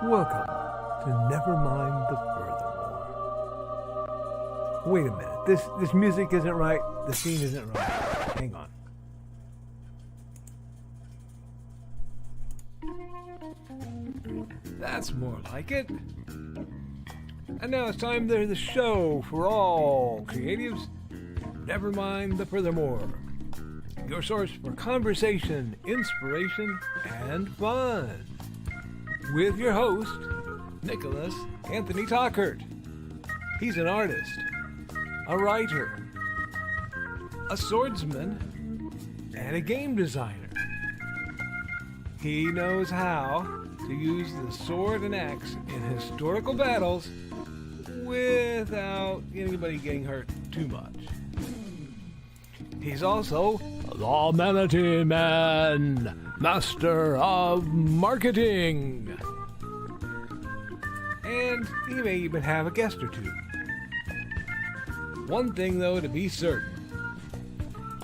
Welcome to Nevermind the Furthermore. Wait a minute, this music isn't right, the scene isn't right. Hang on. That's more like it. And now it's time to the show for all creatives. Nevermind the Furthermore. Your source for conversation, inspiration, and fun. With your host, Nicholas Anthony Tockert. He's an artist, a writer, a swordsman, and a game designer. He knows how to use the sword and axe in historical battles without anybody getting hurt too much. He's also the Manatee Man, master of marketing. And he may even have a guest or two. One thing, though, to be certain.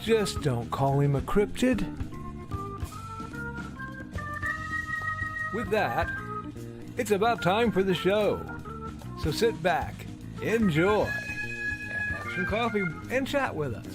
Just don't call him a cryptid. With that, it's about time for the show. So sit back, enjoy, and have some coffee and chat with us.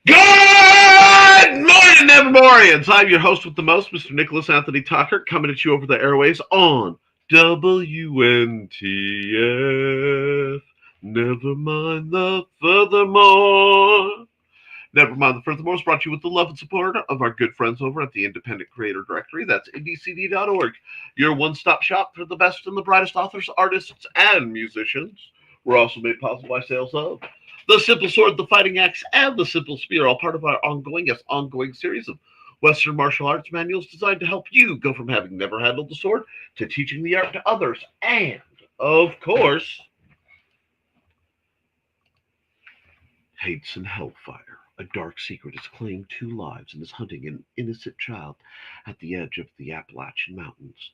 Good morning, Nevermorians! I'm your host with the most, Mr. Nicholas Anthony Tockert, coming at you over the airways on WNTF. Never mind the furthermore. Nevermind the Furthermore is brought to you with the love and support of our good friends over at the Independent Creator Directory. That's indcd.org, your one-stop shop for the best and the brightest authors, artists, and musicians. We're also made possible by sales of the Simple Sword, the Fighting Axe, and the Simple Spear, all part of our ongoing series of Western martial arts manuals designed to help you go from having never handled the sword to teaching the art to others. And, of course, Hades and Hellfire. A dark secret has claimed 2 lives and is hunting an innocent child at the edge of the Appalachian Mountains.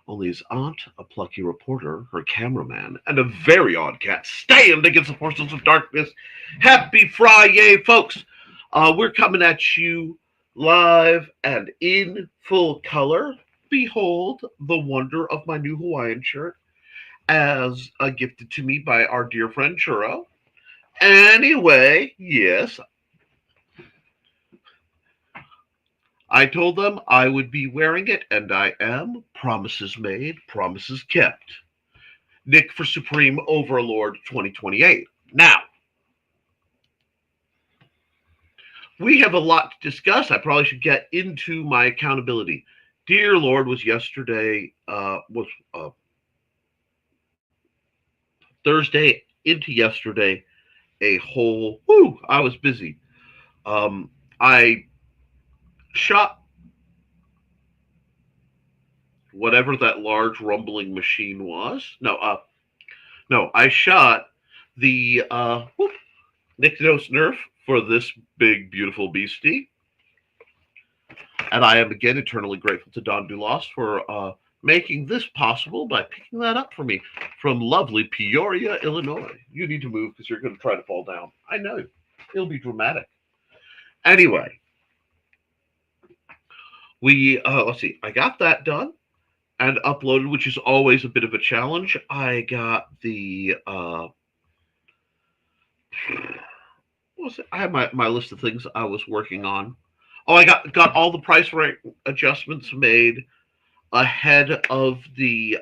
Only his aunt, a plucky reporter, her cameraman, and a very odd cat stand against the forces of darkness. Happy Friday, folks! We're coming at you live and in full color. Behold the wonder of my new Hawaiian shirt, as gifted to me by our dear friend Churro. Anyway, yes, I told them I would be wearing it, and I am. Promises made, promises kept. Nick for Supreme Overlord 2028. Now, we have a lot to discuss. I probably should get into my accountability. Dear Lord was yesterday, Thursday into yesterday, I was busy. I shot whatever that large rumbling machine was. No, I shot the Nyctinos Nerf for this big, beautiful beastie. And I am again eternally grateful to Don Dulas for making this possible by picking that up for me from lovely Peoria, Illinois. You need to move because you're going to try to fall down. I know. It'll be dramatic. Anyway, let's see. I got that done and uploaded, which is always a bit of a challenge. I got the I have my list of things I was working on. Oh, I got all the price rank adjustments made ahead of the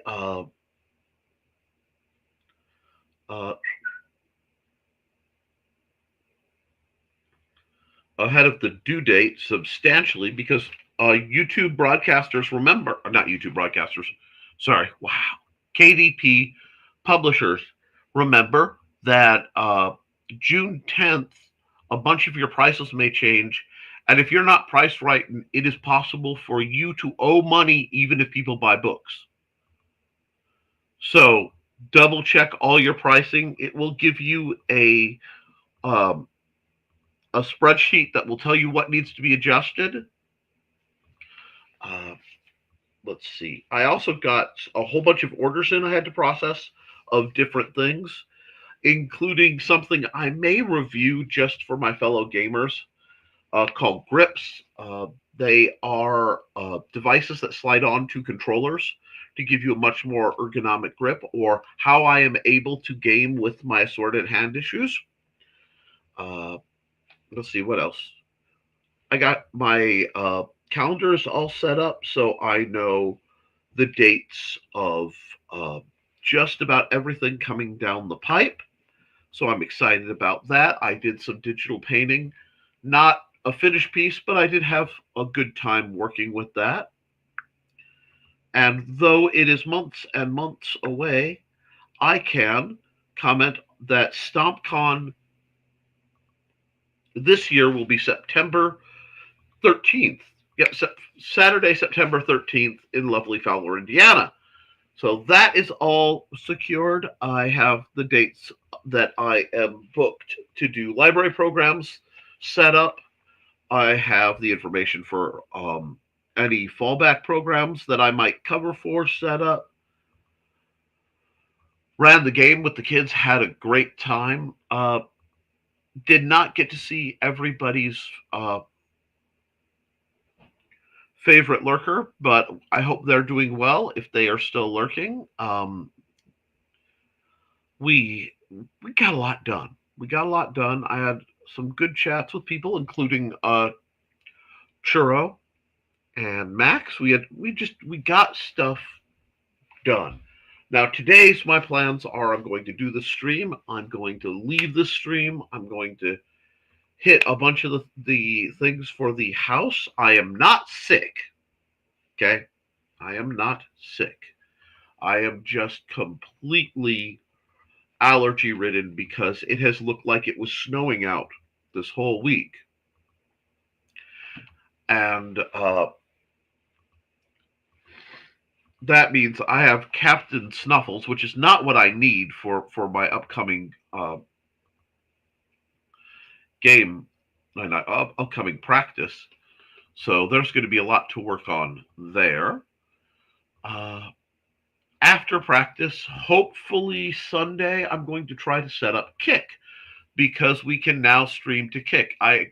due date substantially, because YouTube broadcasters remember, not YouTube broadcasters, sorry, wow, KDP publishers remember that June 10th, a bunch of your prices may change. And if you're not priced right, it is possible for you to owe money even if people buy books. So double check all your pricing. It will give you um, a spreadsheet that will tell you what needs to be adjusted. Uh, let's see. I also got a whole bunch of orders in I had to process of different things, including something I may review just for my fellow gamers called grips. They are devices that slide onto controllers to give you a much more ergonomic grip, or how I am able to game with my assorted hand issues. Uh, let's see what else. I got my calendars all set up so I know the dates of uh, just about everything coming down the pipe. So I'm excited about that. I did some digital painting, not a finished piece, but I did have a good time working with that. And though it is months and months away, I can comment that StompCon this year will be September 13th. Yep, Saturday, September 13th in lovely Fowler, Indiana. So that is all secured. I have the dates that I am booked to do library programs set up. I have the information for any fallback programs that I might cover for set up. Ran the game with the kids, had a great time. Did not get to see everybody's favorite lurker, but I hope they're doing well if they are still lurking. We got a lot done. We got a lot done. I had some good chats with people, including Churro and Max. We got stuff done. Now today's my plans are I'm going to do the stream. I'm going to leave the stream. I'm going to hit a bunch of the things for the house. I am not sick. Okay? I am not sick. I am just completely allergy ridden because it has looked like it was snowing out this whole week. And that means I have Captain Snuffles, which is not what I need for my upcoming game and upcoming practice. So there's going to be a lot to work on there. After practice, hopefully Sunday, I'm going to try to set up Kick because we can now stream to Kick. I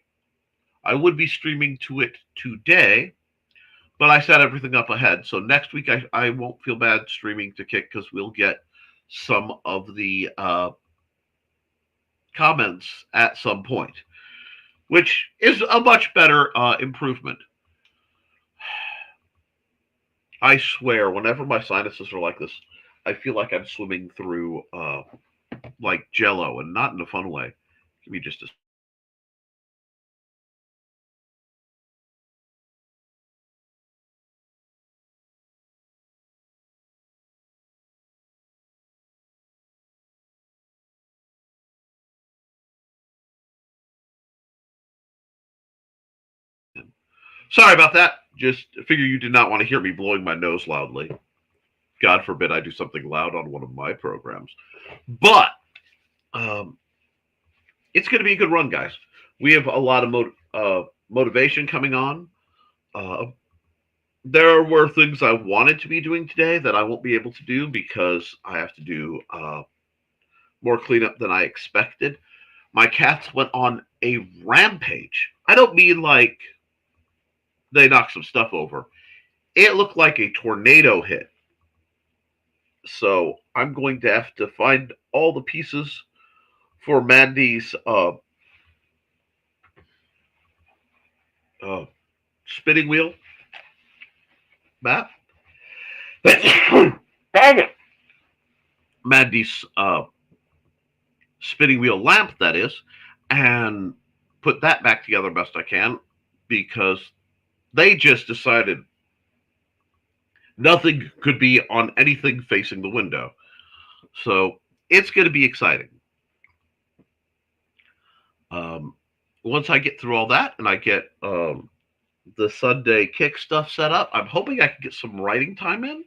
would be streaming to it today, but I set everything up ahead. So next week I won't feel bad streaming to Kick because we'll get some of the comments at some point, which is a much better improvement. I swear, whenever my sinuses are like this, I feel like I'm swimming through like Jello, and not in a fun way. Give me just a. Sorry about that. Just figure you did not want to hear me blowing my nose loudly. God forbid I do something loud on one of my programs. But it's going to be a good run, guys. We have a lot of motivation coming on. There were things I wanted to be doing today that I won't be able to do because I have to do more cleanup than I expected. My cats went on a rampage. I don't mean like they knocked some stuff over. It looked like a tornado hit. So I'm going to have to find all the pieces for Mandy's spinning wheel map. Dang it! Mandy's spinning wheel lamp, that is, and put that back together best I can because They just decided nothing could be on anything facing the window. So it's going to be exciting. Um, Once I get through all that and I get the Sunday kick stuff set up, I'm hoping I can get some writing time in.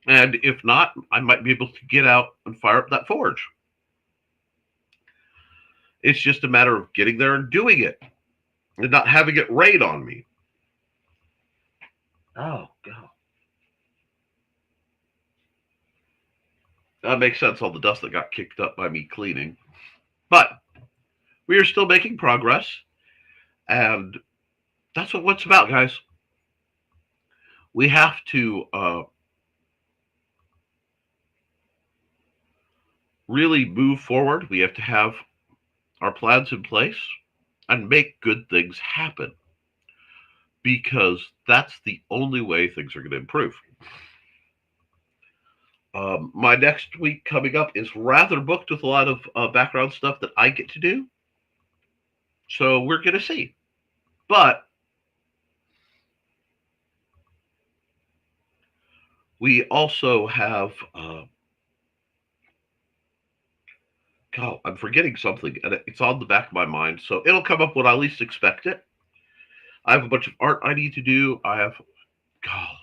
And if not, I might be able to get out and fire up that forge. It's just a matter of getting there and doing it and not having it rain on me. Oh, God. That makes sense, all the dust that got kicked up by me cleaning. But we are still making progress, and that's what what's about, guys. We have to really move forward. We have to have our plans in place and make good things happen because that's the only way things are going to improve. My next week coming up is rather booked with a lot of background stuff that I get to do. So we're going to see. But we also have, God, I'm forgetting something, and it's on the back of my mind. So it'll come up when I least expect it. I have a bunch of art I need to do. I have, God,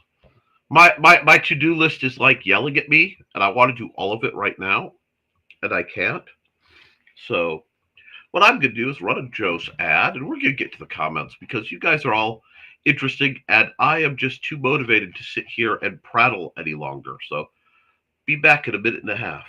my to-do list is like yelling at me, and I want to do all of it right now, and I can't. So what I'm going to do is run a Joe's ad, and we're going to get to the comments because you guys are all interesting, and I am just too motivated to sit here and prattle any longer. So be back in a minute and a half.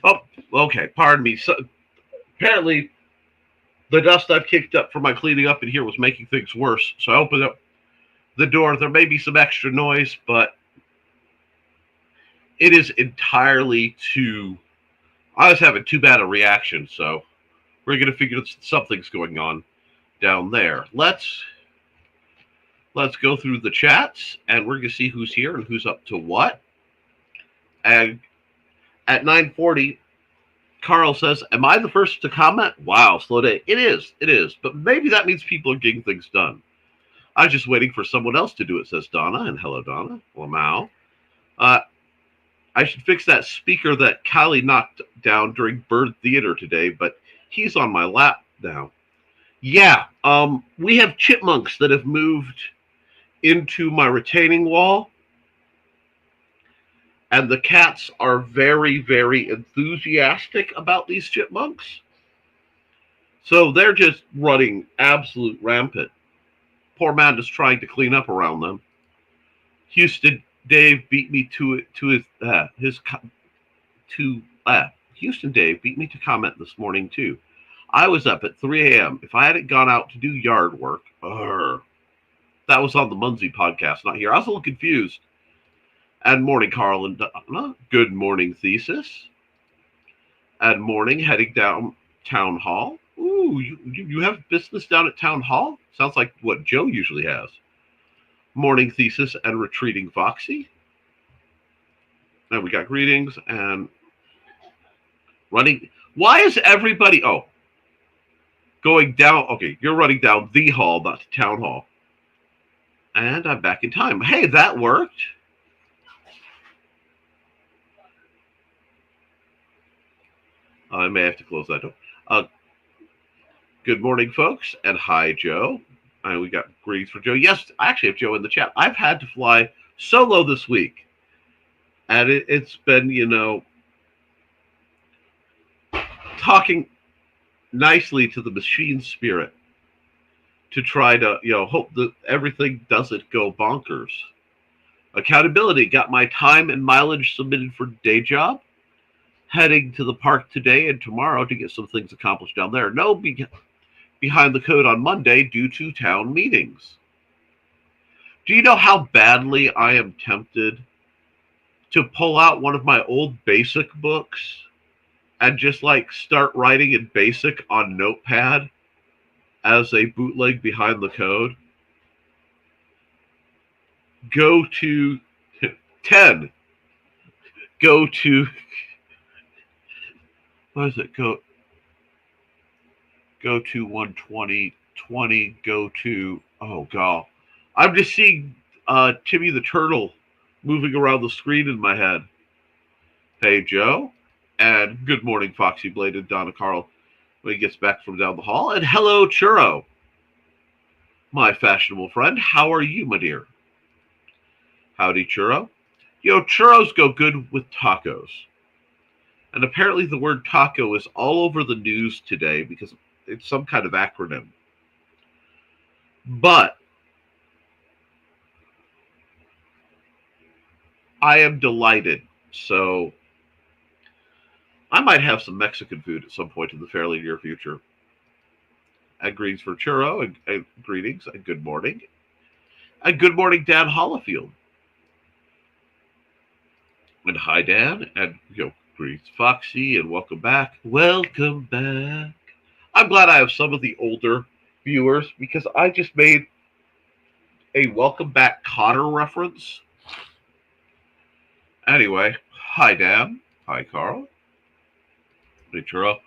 Oh, okay. Pardon me. So apparently, the dust I've kicked up from my cleaning up in here was making things worse. So I opened up the door. There may be some extra noise, but it is entirely too. I was having too bad a reaction, so we're gonna figure something's going on down there. Let's go through the chats, and we're gonna see who's here and who's up to what. And at 9:40, Carl says, "Am I the first to comment?" Wow, slow day. It is. But maybe that means people are getting things done. I was just waiting for someone else to do it, says Donna. And hello, Donna. Lamau. I should fix that speaker that Callie knocked down during Bird Theater today, but he's on my lap now. Yeah, we have chipmunks that have moved into my retaining wall. And the cats are very, very enthusiastic about these chipmunks. So they're just running absolute rampant. Poor Amanda's trying to clean up around them. Houston Dave beat me to Houston Dave beat me to comment this morning too. I was up at 3 a.m. If I hadn't gone out to do yard work, that was on the Munsey podcast, not here. I was a little confused. And morning, Carl and Donna. Good morning, Thesis. And morning, heading down town hall. Ooh, you have business down at Town Hall? Sounds like what Joe usually has. Morning Thesis and Retreating Foxy. And we got greetings and running. Why is everybody? Oh, going down. Okay, you're running down the hall, not the Town Hall. And I'm back in time. Hey, that worked. I may have to close that door. Good morning, folks, and hi, Joe. We got greetings for Joe. Yes, I actually have Joe in the chat. I've had to fly solo this week, and it's been, talking nicely to the machine spirit to try to, hope that everything doesn't go bonkers. Accountability, got my time and mileage submitted for day job. Heading to the park today and tomorrow to get some things accomplished down there. No behind the code on Monday due to town meetings. Do you know how badly I am tempted to pull out one of my old basic books and just start writing in basic on Notepad as a bootleg behind the code? Go to 10. Go to, what is it? Go to 120, 20, go to, oh god. I'm just seeing Timmy the Turtle moving around the screen in my head. Hey, Joe. And good morning, Foxy Blade and Donna Carl when he gets back from down the hall. And hello, Churro. My fashionable friend, how are you, my dear? Howdy, Churro. Churros go good with tacos. And apparently the word taco is all over the news today because it's some kind of acronym. But I am delighted. So I might have some Mexican food at some point in the fairly near future. And greetings for Churro, and greetings, and good morning. And good morning, Dan Hollifield. And hi, Dan, and greetings, Foxy, and welcome back. Welcome back. I'm glad I have some of the older viewers because I just made a welcome back Cotter reference. Anyway, hi, Dan. Hi, Carl. Hey, Churro.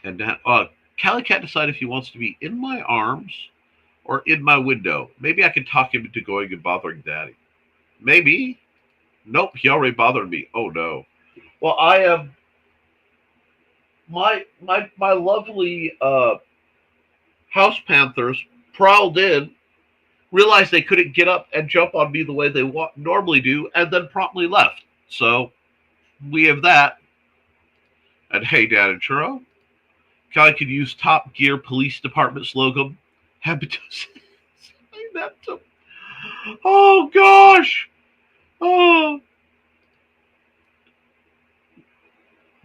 And Dan, Callie can't decide if he wants to be in my arms or in my window. Maybe I can talk him into going and bothering Daddy. Maybe. Nope, he already bothered me. Oh no. Well, I am my lovely house panthers prowled in, realized they couldn't get up and jump on me the way they normally do, and then promptly left. So we have that. And hey, Dad and Churro, Callie could use Top Gear Police Department slogan. Habitus. That to... Oh gosh. Oh.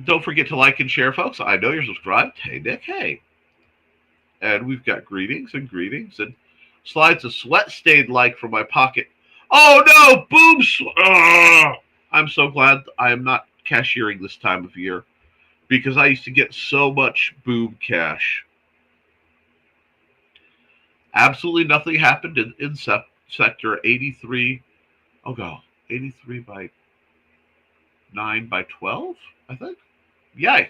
Don't forget to like and share, folks. I know you're subscribed. Hey, Nick. Hey. And we've got greetings and slides of sweat stained like from my pocket. Oh no, boobs! I'm so glad I am not cashiering this time of year because I used to get so much boob cash. Absolutely nothing happened in sector 83. Oh god, 83 by 9 by 12, I think. Yay.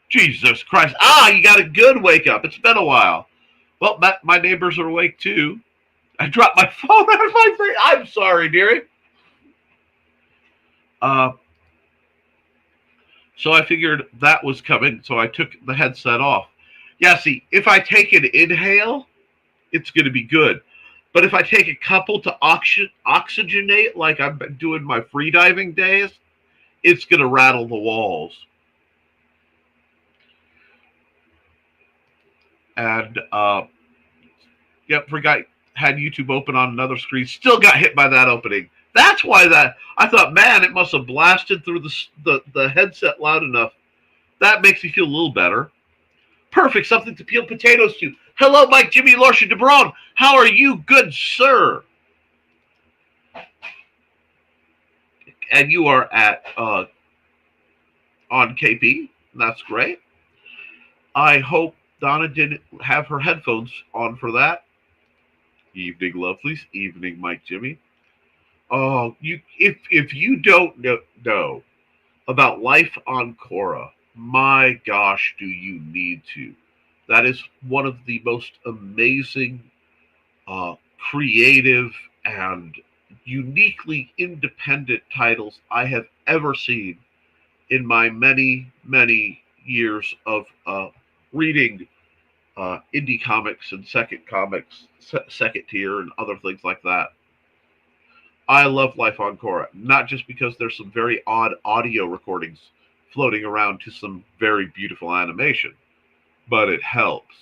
Jesus Christ. You got a good wake up. It's been a while. Well, my neighbors are awake too. I dropped my phone out of my face. I'm sorry, dearie. So I figured that was coming, so I took the headset off. Yeah, see, if I take an inhale, it's going to be good. But if I take a couple to oxygenate, like I've been doing my freediving days, it's going to rattle the walls. And, forgot, had YouTube open on another screen, still got hit by that opening. That's why I thought, man, it must have blasted through the headset loud enough. That makes me feel a little better. Perfect, something to peel potatoes to. Hello, Mike, Jimmy, Lorsha, DeBron. How are you, good sir? And you are at on KP. That's great. I hope Donna didn't have her headphones on for that. Evening, lovelies. Evening, Mike Jimmy. Oh, if you don't know about life on Korra, my gosh, do you need to? That is one of the most amazing, creative, and uniquely independent titles I have ever seen in my many years of reading indie comics and second tier, and other things like that. I love Life on Korra, not just because there's some very odd audio recordings floating around to some very beautiful animation, but it helps.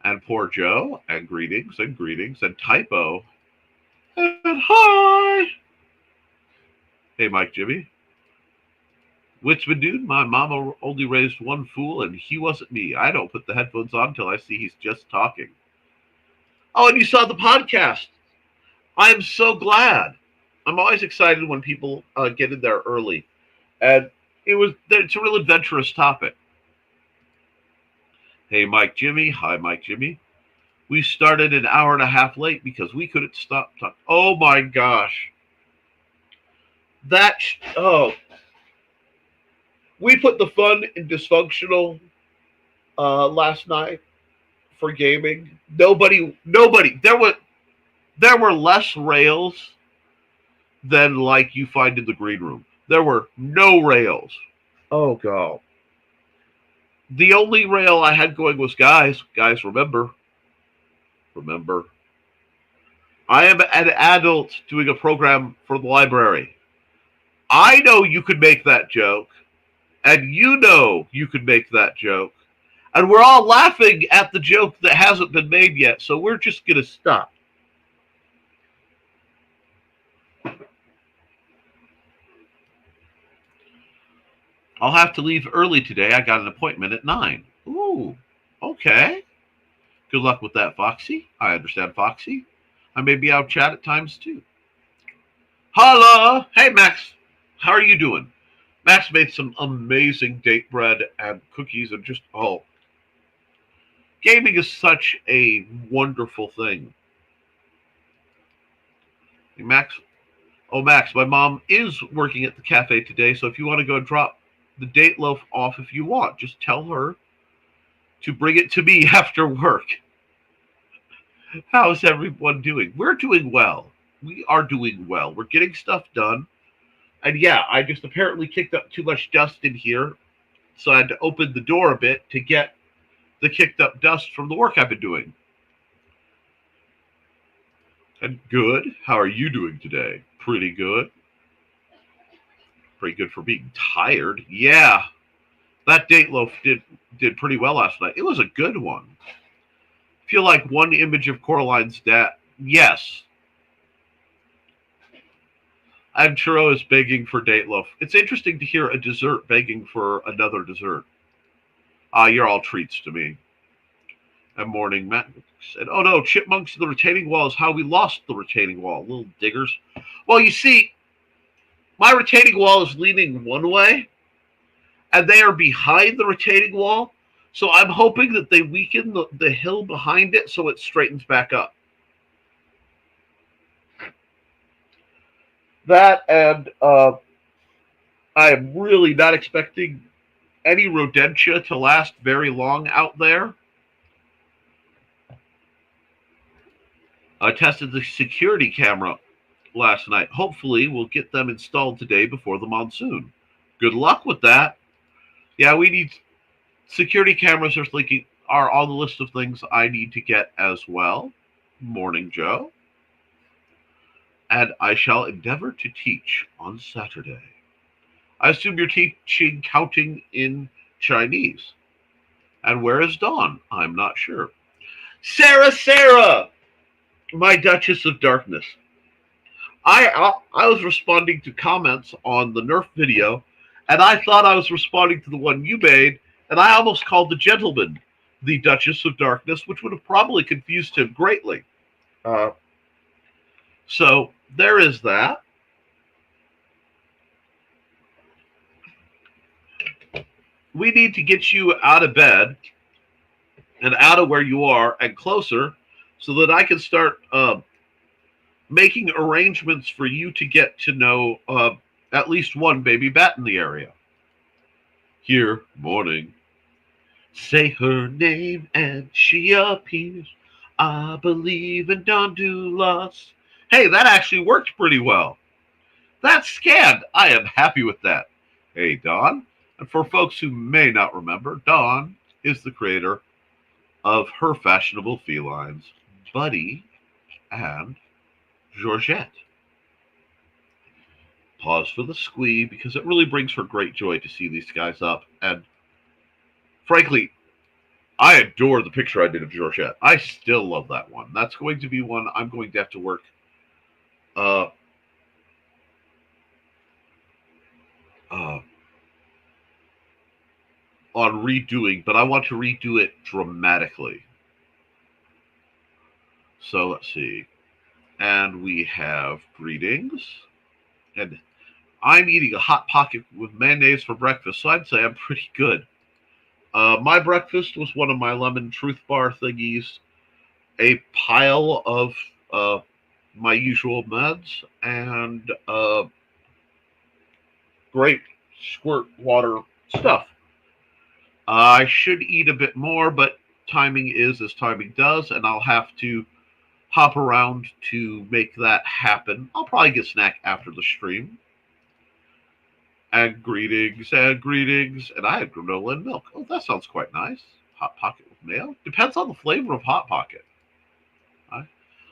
And poor Joe, and greetings, and typo, and hi! Hey, Mike Jimmy. Witsman dude, my mama only raised one fool, and he wasn't me. I don't put the headphones on until I see he's just talking. Oh, and you saw the podcast. I'm so glad. I'm always excited when people get in there early, and it's a real adventurous topic. Hey, Mike Jimmy. Hi, Mike Jimmy. We started an hour and a half late because we couldn't stop talking. Oh my gosh. Oh, we put the fun in dysfunctional last night for gaming. Nobody. There were less rails than like you find in the green room. There were no rails. Oh god. The only rail I had going was guys, remember. I am an adult doing a program for the library. I know you could make that joke, and you know you could make that joke, and we're all laughing at the joke that hasn't been made yet, so we're just going to stop. I'll have to leave early today. I got an appointment at 9. Ooh, okay. Good luck with that, Foxy. I understand, Foxy. I may be out chat at times, too. Hello! Hey, Max. How are you doing? Max made some amazing date bread and cookies and just, oh. Gaming is such a wonderful thing. Hey, Max. Oh, Max, my mom is working at the cafe today, so if you want to go drop the date loaf off if you want, just tell her to bring it to me after work. How's everyone doing? We're doing well. We are doing well. We're getting stuff done. And yeah, I just apparently kicked up too much dust in here, so I had to open the door a bit to get the kicked up dust from the work I've been doing. And good. How are you doing today? Pretty good. Pretty good for being tired. Yeah, that date loaf did pretty well last night. It was a good one. Feel like one image of Coraline's dad. Yes. And Churro is begging for date loaf. It's interesting to hear a dessert begging for another dessert. You're all treats to me. And morning, Matt said, oh no, chipmunks to the retaining wall is how we lost the retaining wall. Little diggers. Well, you see, my retaining wall is leaning one way, and they are behind the retaining wall. So I'm hoping that they weaken the hill behind it so it straightens back up. That, and I am really not expecting any rodentia to last very long out there. I tested the security camera last night. Hopefully we'll get them installed today before the monsoon. Good luck with that. Yeah, we need security cameras are on the list of things I need to get as well. Morning, Joe. And I shall endeavor to teach on Saturday. I assume you're teaching counting in Chinese. And where is Dawn? I'm not sure. Sarah! My Duchess of Darkness. I was responding to comments on the Nerf video, and I thought I was responding to the one you made, and I almost called the gentleman the Duchess of Darkness, which would have probably confused him greatly. So there is that. we need to get you out of bed and out of where you are and closer so that I can start making arrangements for you to get to know at least one baby bat in the area. Here, morning. Say her name and she appears. I believe in Don Dulas. Hey, that actually worked pretty well. That's scanned. I am happy with that. Hey, Don. And for folks who may not remember, Don is the creator of her fashionable felines, Buddy and Georgette. Pause for the squee because it really brings her great joy to see these guys up. And frankly, I adore the picture I did of Georgette. I still love that one. That's going to be one I'm going to have to work uh, uh, on redoing, but I want to redo it dramatically. So let's see. And we have greetings. And I'm eating a Hot Pocket with mayonnaise for breakfast, so I'd say I'm pretty good. My breakfast was one of my lemon truth bar thingies, a pile of my usual meds, and grape squirt water stuff. I should eat a bit more, but timing is as timing does, and I'll have to hop around to make that happen. I'll probably get a snack after the stream. And greetings, and greetings. And I had granola and milk. Oh, that sounds quite nice. Hot Pocket with mayo. Depends on the flavor of Hot Pocket.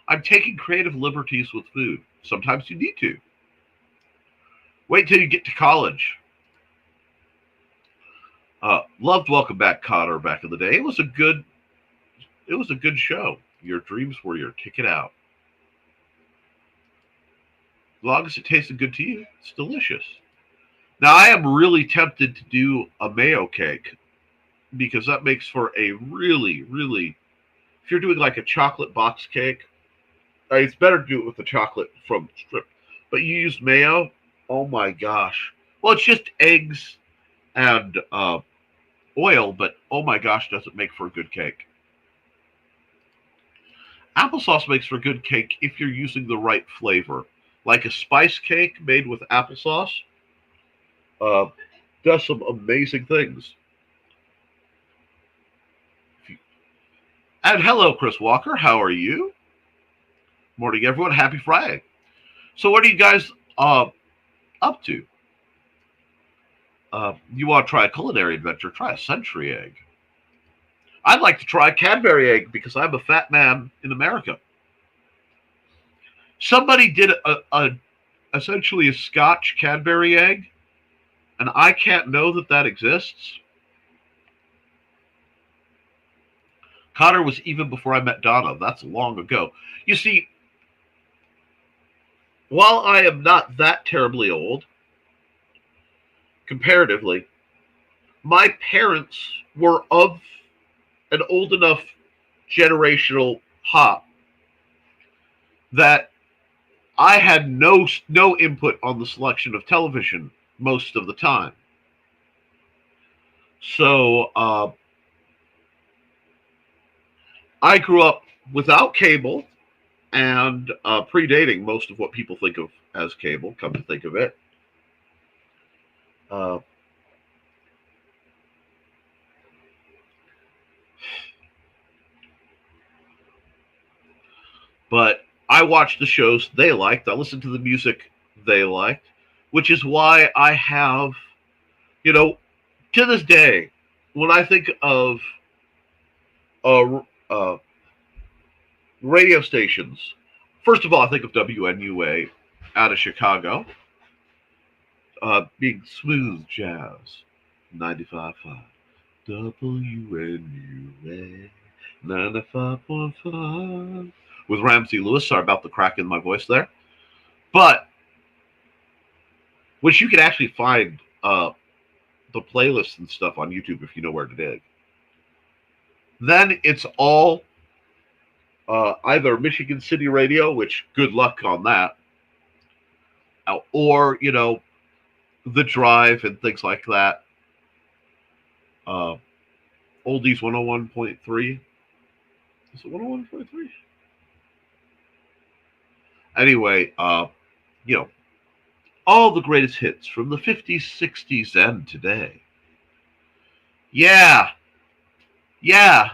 I'm taking creative liberties with food. Sometimes you need to. Wait till you get to college. Loved Welcome Back, Cotter, back in the day. It was a good show. Your dreams were your ticket out. As long as it tasted good to you, it's delicious. Now, I am really tempted to do a mayo cake because that makes for a really, really, if you're doing like a chocolate box cake, it's better to do it with the chocolate from strip. But you use mayo, oh my gosh. Well, it's just eggs and oil, but oh my gosh, does it make for a good cake. Applesauce makes for good cake if you're using the right flavor. Like a spice cake made with applesauce does some amazing things. And hello, Chris Walker. How are you? Morning, everyone. Happy Friday. So what are you guys up to? You want to try a culinary adventure? Try a century egg. I'd like to try a Cadbury egg because I'm a fat man in America. Somebody did essentially a Scotch Cadbury egg, and I can't know that exists. Connor was even before I met Donna. That's long ago. You see, while I am not that terribly old, comparatively, my parents were of an old enough generational hop that I had no input on the selection of television most of the time. So I grew up without cable and predating most of what people think of as cable, come to think of it. But I watched the shows they liked. I listened to the music they liked, which is why I have, to this day, when I think of radio stations, first of all, I think of WNUA out of Chicago, being smooth jazz, 95.5. WNUA 95.5 with Ramsey Lewis. Sorry about the crack in my voice there. But, which you can actually find the playlists and stuff on YouTube if you know where to dig. Then it's all either Michigan City Radio, which good luck on that, or, The Drive and things like that. Uh, Oldies 101.3. Is it 101.3? Anyway, you know, all the greatest hits from the 50s, 60s, and today. Yeah, yeah.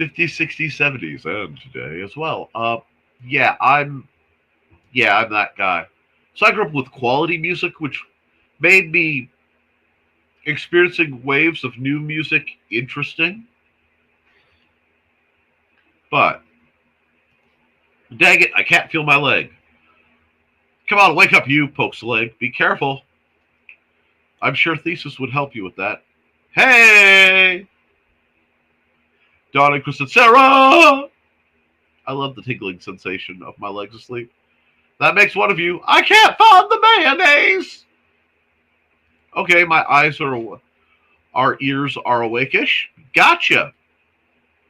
50s, 60s, 70s, and today as well. Yeah, I'm I'm that guy. So I grew up with quality music, which made me experiencing waves of new music interesting. But dang it, I can't feel my leg. Come on, wake up, you, pokes the leg. Be careful. I'm sure Thesis would help you with that. Hey! Dawn and Chris and Sarah! I love the tingling sensation of my legs asleep. That makes one of you. I can't find the mayonnaise! Okay, my eyes are, our ears are awakish. Gotcha!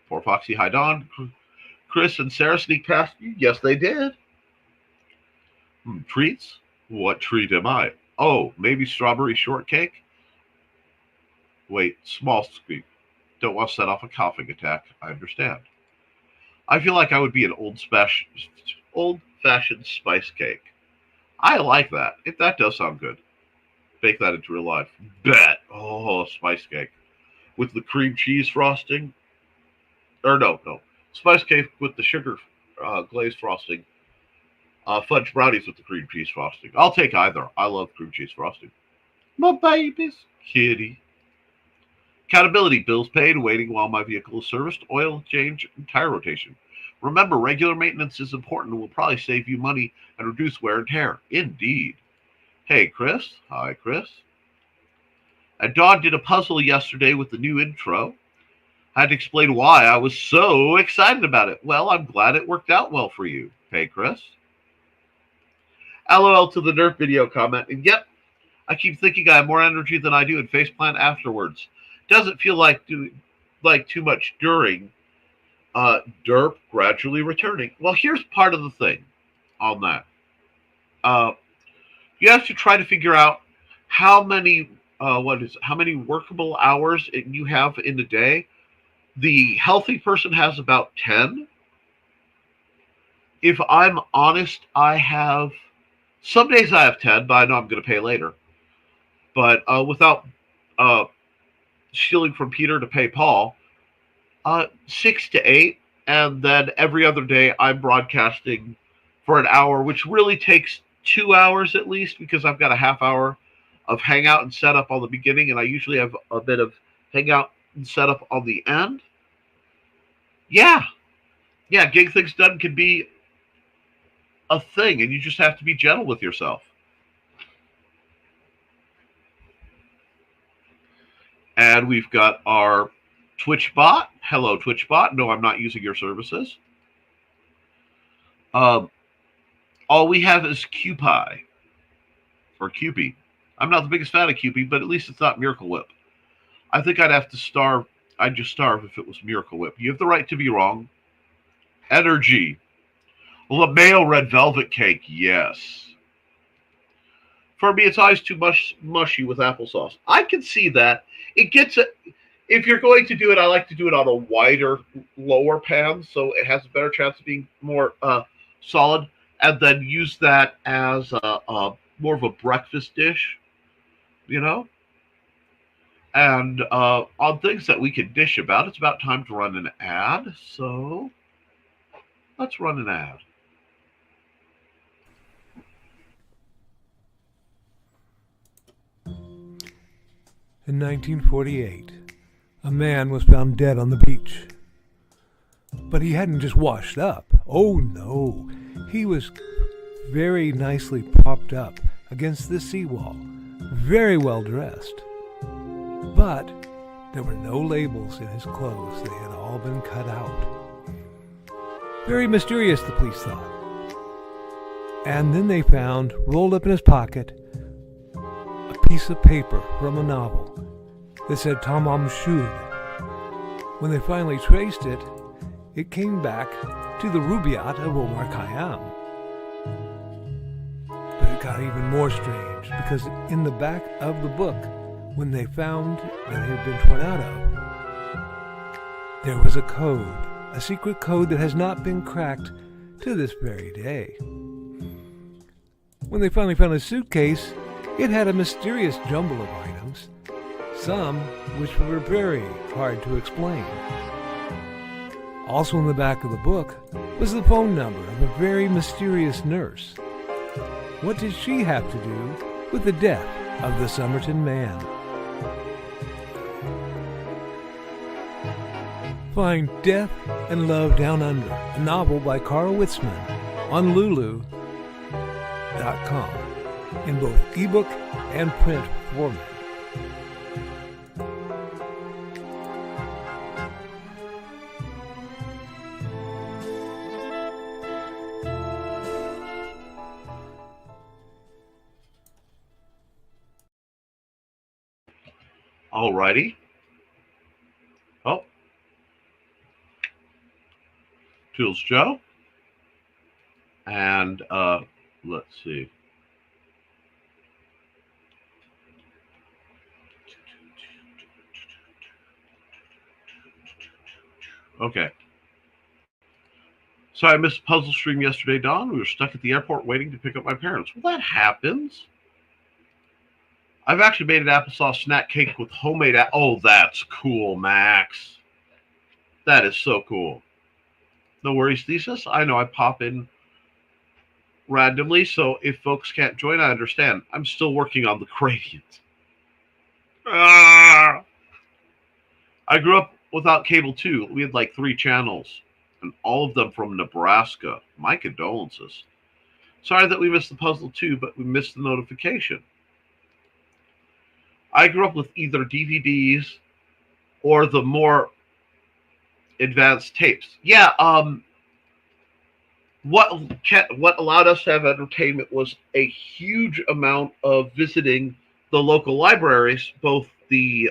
Poor Foxy, hi Dawn. Chris and Sarah sneak past you. Yes, they did. Treats? What treat am I? Oh, maybe strawberry shortcake? Wait, small squeak. Don't want to set off a coughing attack. I understand. I feel like I would be an old-fashioned spice cake. I like that. That does sound good. Bake that into real life. Bet. Oh, spice cake with the cream cheese frosting. Or no, spice cake with the sugar glazed frosting. Fudge brownies with the cream cheese frosting. I'll take either. I love cream cheese frosting. My babies, kitty. Accountability, bills paid, waiting while my vehicle is serviced, oil change, and tire rotation. Remember, regular maintenance is important and will probably save you money and reduce wear and tear. Indeed. Hey, Chris. Hi, Chris. And Dawn did a puzzle yesterday with the new intro. I had to explain why I was so excited about it. Well, I'm glad it worked out well for you. Hey, Chris. LOL to the Nerf video comment. And yep, I keep thinking I have more energy than I do and faceplant afterwards. Doesn't feel like too much during. Derp gradually returning. Well, here's part of the thing on that. You have to try to figure out how many workable hours you have in a day. The healthy person has about 10. If I'm honest, I have some days I have 10, but I know I'm going to pay later. But without stealing from Peter to pay Paul, 6 to 8, and then every other day I'm broadcasting for an hour, which really takes 2 hours at least, because I've got a half hour of hangout and setup on the beginning, and I usually have a bit of hangout and setup on the end. Yeah, getting things done can be a thing, and you just have to be gentle with yourself. And we've got our Twitch bot. Hello, Twitch bot. No, I'm not using your services. All we have is Koepp or Koepp. I'm not the biggest fan of Koepp, but at least it's not Miracle Whip. I think I'd have to starve. I'd just starve if it was Miracle Whip. You have the right to be wrong. Energy. LaMayo red velvet cake. Yes. For me, it's always too mushy with applesauce. I can see that. It gets it. If you're going to do it, I like to do it on a wider, lower pan, so it has a better chance of being more solid, and then use that as more of a breakfast dish, you know? And on things that we can dish about, it's about time to run an ad, so let's run an ad. In 1948, a man was found dead on the beach. But he hadn't just washed up. Oh no, he was very nicely propped up against the seawall, very well dressed. But there were no labels in his clothes. They had all been cut out. Very mysterious, the police thought. And then they found, rolled up in his pocket, a piece of paper from a novel that said Tamam Shud. When they finally traced it, it came back to the Rubaiyat of Omar Khayyam. But it got even more strange, because in the back of the book when they found that it had been torn out of, there was a code, a secret code that has not been cracked to this very day. When they finally found a suitcase, it had a mysterious jumble of items, some which were very hard to explain. Also in the back of the book was the phone number of a very mysterious nurse. What did she have to do with the death of the Somerton man? Find Death and Love Down Under, a novel by Carl Witzman, on Lulu.com in both ebook and print format. Alrighty. Oh. Tools Joe. And let's see. Okay. So I missed a puzzle stream yesterday, Dawn. We were stuck at the airport waiting to pick up my parents. Well, that happens. I've actually made an applesauce snack cake with homemade. Oh, that's cool, Max. That is so cool. No worries, Thesis. I know I pop in randomly, so if folks can't join, I understand. I'm still working on the gradient. I grew up without cable, too. We had like 3 channels, and all of them from Nebraska. My condolences. Sorry that we missed the puzzle, too, but we missed the notification. I grew up with either DVDs or the more advanced tapes. Yeah, what allowed us to have entertainment was a huge amount of visiting the local libraries, both the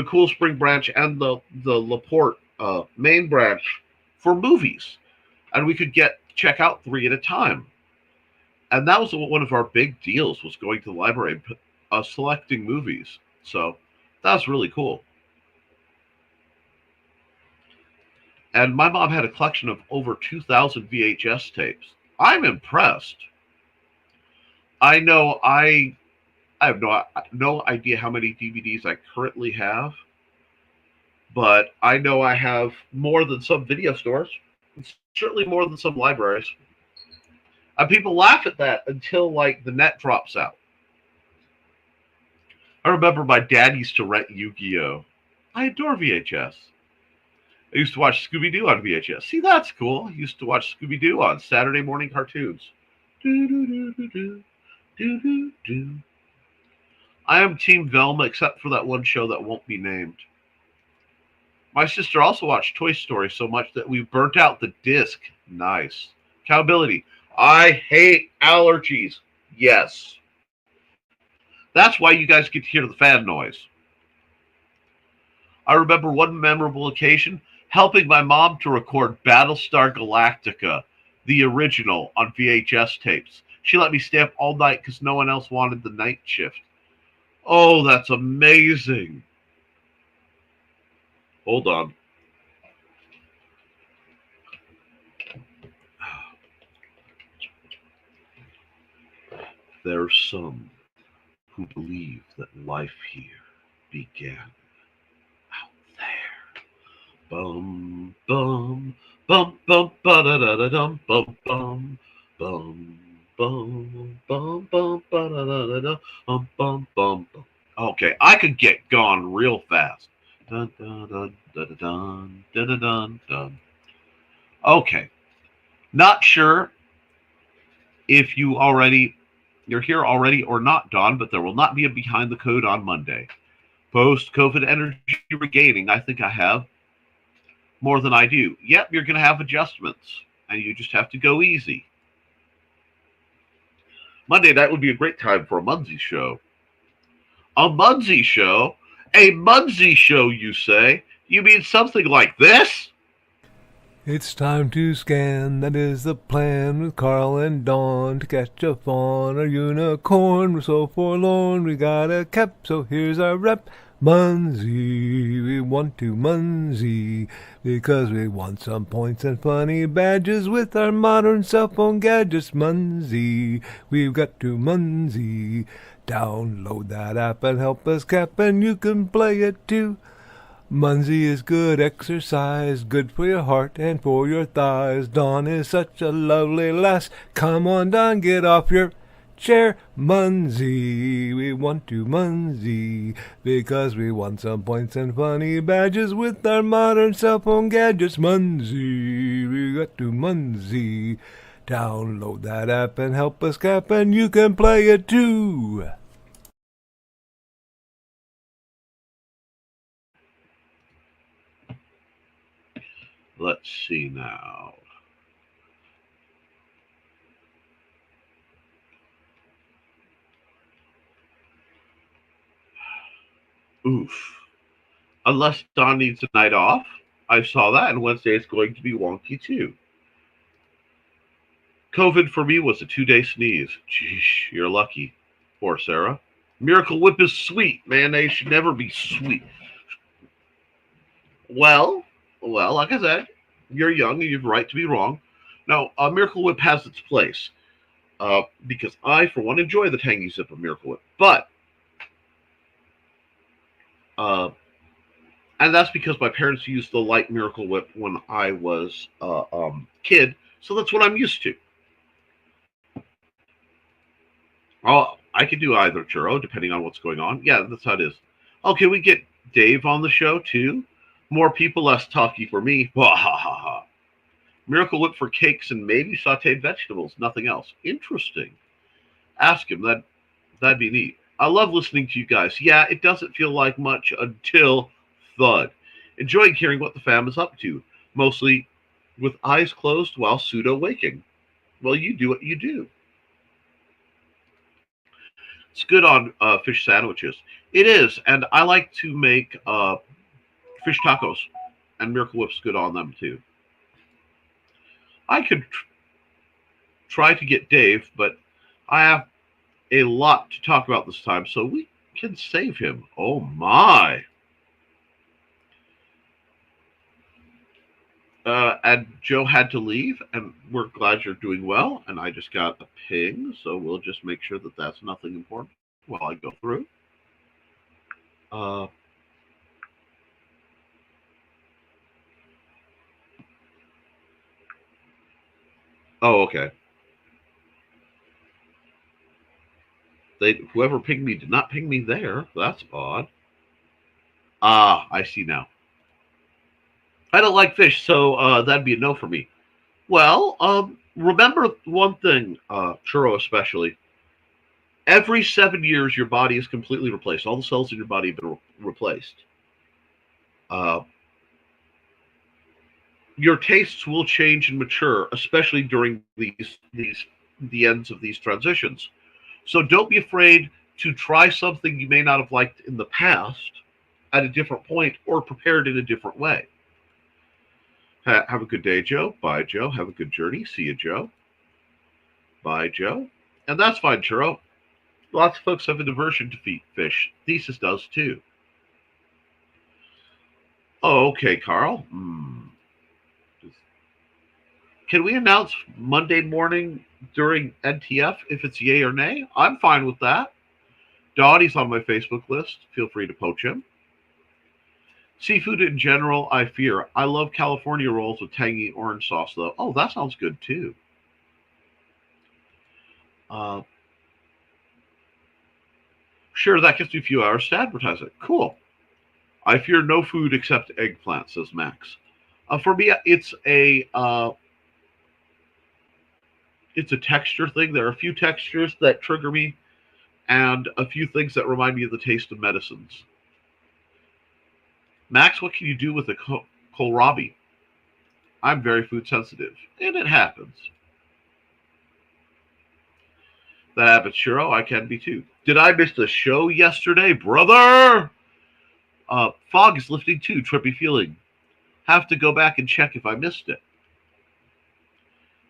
Cool Spring branch and the LaPorte main branch, for movies, and we could check out 3 at a time. And that was one of our big deals, was going to the library and selecting movies. So that was really cool. And my mom had a collection of over 2,000 VHS tapes. I'm impressed. I know I have no idea how many DVDs I currently have, but I know I have more than some video stores, and certainly more than some libraries. And people laugh at that until, like, the net drops out. I remember my dad used to rent Yu-Gi-Oh! I adore VHS. I used to watch Scooby-Doo on VHS. See, that's cool. I used to watch Scooby-Doo on Saturday morning cartoons. Do-do-do-do-do. I am Team Velma, except for that one show that won't be named. My sister also watched Toy Story so much that we burnt out the disc. Nice. Accountability. I hate allergies. Yes. That's why you guys get to hear the fan noise. I remember one memorable occasion helping my mom to record Battlestar Galactica, the original, on VHS tapes. She let me stay up all night because no one else wanted the night shift. Oh, that's amazing. Hold on. There are some who believe that life here began out there. Bum, bum, bum, bum, ba-da-da-da-dum, bum, bum, bum, bum, bum, bum, ba-da-da-da-dum, bum, bum, bum. Okay, I could get gone real fast. Dun, dun, dun, dun, dun, dun, dun, dun, dun. Okay, not sure if you're here already or not, Don, but there will not be a Behind the Code on Monday. Post-COVID energy regaining, I think I have more than I do. Yep, you're going to have adjustments, and you just have to go easy. Monday night would be a great time for a Munsey show. A Munsey show? A Munsey show, you say? You mean something like this? It's time to scan, that is the plan, with Carl and Dawn to catch a fawn or unicorn. We're so forlorn, we got a cap, so here's our rep. Munsey, we want to Munsey, because we want some points and funny badges with our modern cell phone gadgets. Munsey, we've got to Munsey. Download that app and help us cap, and you can play it too. Munsey is good exercise, good for your heart and for your thighs. Dawn is such a lovely lass. Come on, Dawn, get off your chair. Munsey, we want to Munsey, because we want some points and funny badges with our modern cell phone gadgets. Munsey, we got to Munsey. Download that app and help us cap, and you can play it too. Let's see now. Oof. Unless Don needs a night off. I saw that, and Wednesday is going to be wonky too. COVID for me was a 2-day sneeze. Jeez, you're lucky. Poor Sarah. Miracle Whip is sweet. Mayonnaise should never be sweet. Well, like I said, you're young and you have a right to be wrong. Now, Miracle Whip has its place. Because I, for one, enjoy the tangy sip of Miracle Whip. But, and that's because my parents used the light Miracle Whip when I was a kid. So that's what I'm used to. I could do either, Churro, depending on what's going on. Yeah, that's how it is. Oh, can we get Dave on the show, too? More people, less talky for me. Ha ha ha ha. Miracle Whip for cakes and maybe sauteed vegetables. Nothing else. Interesting. Ask him. That'd be neat. I love listening to you guys. Yeah, it doesn't feel like much until thud. Enjoying hearing what the fam is up to. Mostly with eyes closed while pseudo-waking. Well, you do what you do. It's good on fish sandwiches. It is, and I like to make fish tacos, and Miracle Whip's good on them too. I could try to get Dave, but I have a lot to talk about this time, so we can save him. Oh my. And Joe had to leave, and we're glad you're doing well. And I just got a ping, so we'll just make sure that that's nothing important while I go through. Oh, okay. Whoever pinged me did not ping me there. That's odd. Ah, I see now. I don't like fish, so that'd be a no for me. Well, remember one thing, Churro especially. Every 7 years, your body is completely replaced. All the cells in your body have been replaced. Your tastes will change and mature, especially during the ends of these transitions. So don't be afraid to try something you may not have liked in the past at a different point or prepared in a different way. Have a good day, Joe. Bye, Joe. Have a good journey. See you, Joe. Bye, Joe. And that's fine, Churro. Lots of folks have an aversion to fish. Thesis does, too. Oh, okay, Carl. Can we announce Monday morning during NTF if it's yay or nay? I'm fine with that. Dottie's on my Facebook list. Feel free to poach him. Seafood in general, I fear. I love California rolls with tangy orange sauce, though. Oh, that sounds good, too. Sure, that gets me a few hours to advertise it. Cool. I fear no food except eggplant, says Max. For me, it's a texture thing. There are a few textures that trigger me, and a few things that remind me of the taste of medicines. Max, what can you do with a kohlrabi? I'm very food sensitive, and it happens. That happens, Shiro. I can be too. Did I miss the show yesterday, brother? Fog is lifting too. Trippy feeling. Have to go back and check if I missed it.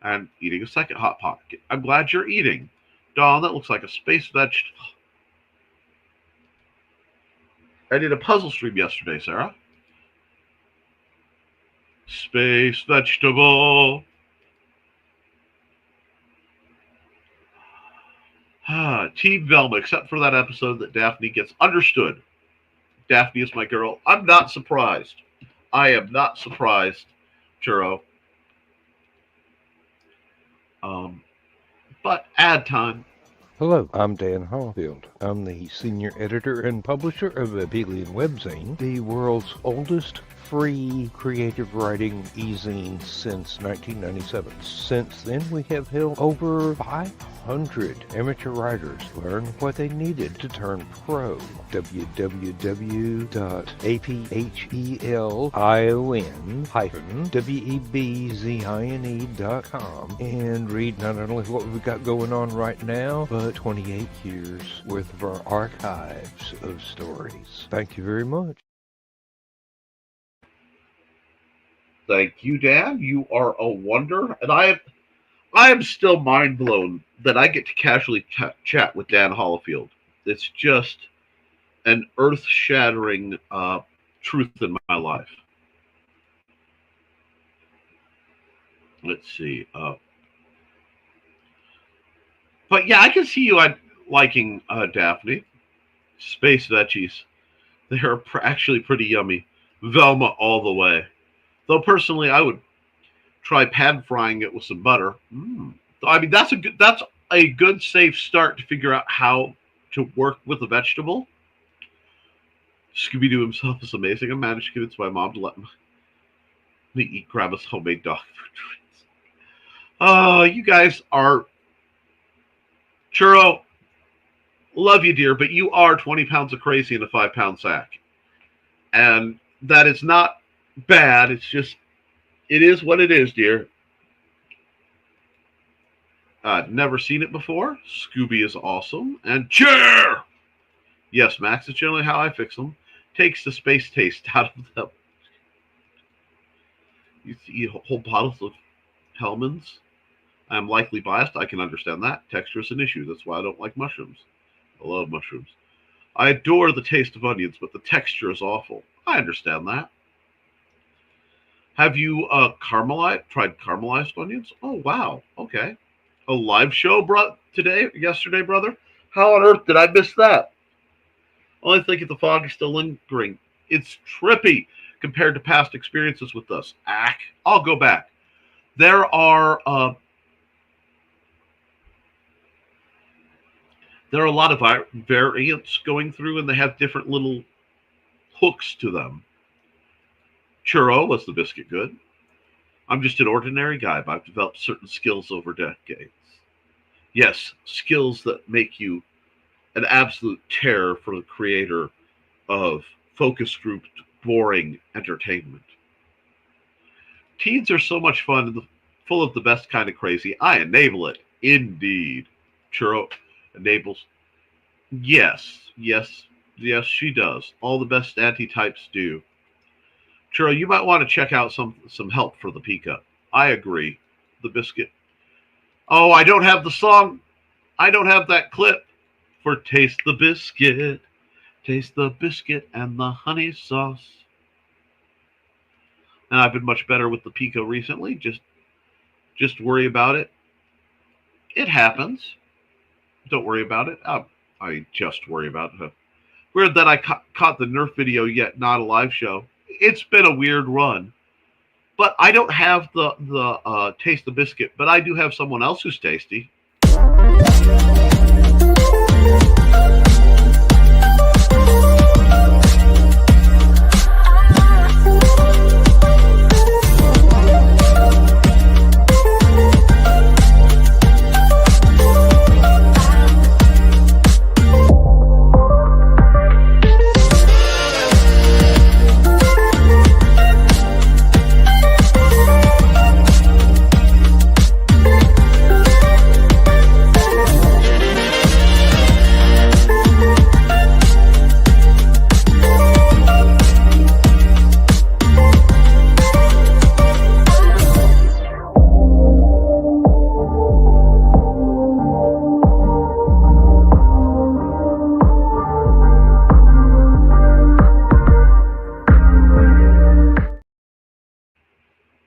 and eating a second Hot Pocket. I'm glad you're eating. Dawn, that looks like a space vegetable. I did a puzzle stream yesterday, Sarah. Space vegetable. Team Velma, except for that episode that Daphne gets understood. Daphne is my girl. I'm not surprised. I am not surprised, Churro. But ad time. Hello, I'm Dan Hallfield. I'm the senior editor and publisher of Abelian Webzine, the world's oldest free creative writing e-zine since 1997. Since then, we have helped over 500 amateur writers learn what they needed to turn pro. www.aphellion-webzine.com and read not only what we've got going on right now, but 28 years worth of our archives of stories. Thank you very much. Thank you, Dan. You are a wonder, and I am still mind blown that I get to casually chat with Dan Hallfield. It's just an earth-shattering truth in my life. Let's see. But yeah, I can see you liking Daphne. Space veggies. They are actually pretty yummy. Velma all the way. Though personally, I would try pan frying it with some butter. I mean, that's a good safe start to figure out how to work with a vegetable. Scooby-Doo himself is amazing. I managed to convince my mom to let me eat Grandma's homemade dog food treats. Oh, you guys are... Churro, love you, dear, but you are 20 pounds of crazy in a 5-pound sack. And that is not bad. It's just, it is what it is, dear. Never seen it before. Scooby is awesome. And cheer! Yes, Max, is generally how I fix them. Takes the space taste out of them. You eat whole bottles of Hellmann's. I am likely biased. I can understand that. Texture is an issue. That's why I don't like mushrooms. I love mushrooms. I adore the taste of onions, but the texture is awful. I understand that. Have you tried caramelized onions? Oh, wow. Okay. A live show yesterday, brother? How on earth did I miss that? Only think if the fog is still lingering. It's trippy compared to past experiences with us. I'll go back. There are a lot of variants going through, and they have different little hooks to them. Churro, was the biscuit good? I'm just an ordinary guy, but I've developed certain skills over decades. Yes, skills that make you an absolute terror for the creator of focus grouped, boring entertainment. Teens are so much fun and full of the best kind of crazy. I enable it. Indeed. Churro enables. Yes, she does. All the best anti-types do. Churro, you might want to check out some help for the Pika. I agree. The biscuit. Oh, I don't have the song. I don't have that clip for Taste the Biscuit. Taste the biscuit and the honey sauce. And I've been much better with the Pika recently. Just worry about it. It happens. Don't worry about it. I just worry about it. Weird that I caught the Nerf video yet, not a live show. It's been a weird run. But I don't have the Taste the Biscuit, but I do have someone else who's tasty.